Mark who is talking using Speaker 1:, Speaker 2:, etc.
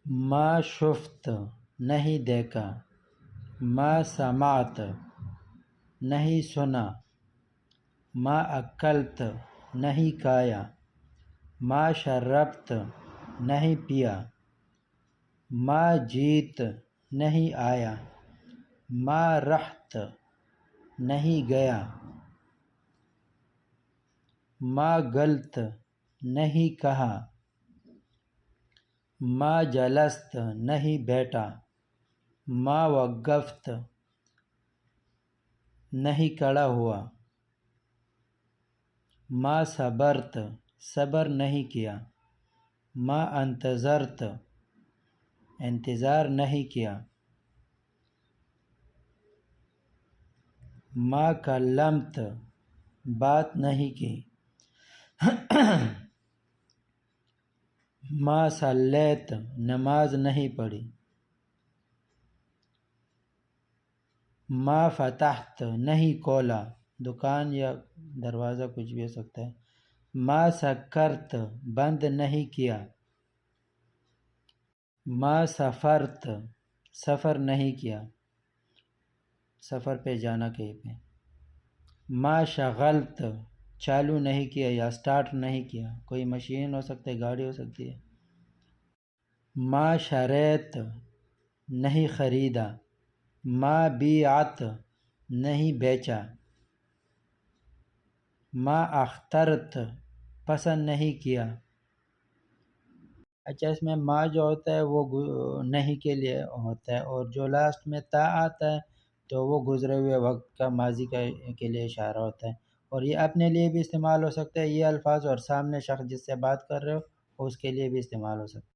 Speaker 1: ما شفت نہیں دیکھا، ما سمعت نہیں سنا، ما اکلت نہیں کھایا، ما شربت نہیں پیا، ما جیت نہیں آیا، ما رحت نہیں گیا، ما گلت نہیں کہا، ما جلست نہیں بیٹھا، ما وقفت نہیں کھڑا ہوا، ما صبرت صبر نہیں کیا، ما انتظرت انتظار نہیں کیا، ما کلمت بات نہیں کی، ما صلیت نماز نہیں پڑھی، ما فتحت نہیں کھولا، دکان یا دروازہ کچھ بھی ہو سکتا ہے، ما سکرت بند نہیں کیا، ما سفرت سفر نہیں کیا، سفر پہ جانا کہیں پہ، ما شغلت چالو نہیں کیا یا سٹارٹ نہیں کیا، کوئی مشین ہو سکتا ہے، گاڑی ہو سکتی ہے، ما شریت نہیں خریدا، ما بیعت نہیں بیچا، ما اخترت پسند نہیں کیا۔ اچھا، اس میں ما جو ہوتا ہے وہ نہیں کے لیے ہوتا ہے، اور جو لاسٹ میں تا آتا ہے تو وہ گزرے ہوئے وقت کا ماضی کے لیے اشارہ ہوتا ہے، اور یہ اپنے لیے بھی استعمال ہو سکتا ہے یہ الفاظ، اور سامنے شخص جس سے بات کر رہے ہو اس کے لیے بھی استعمال ہو سکتا ہے۔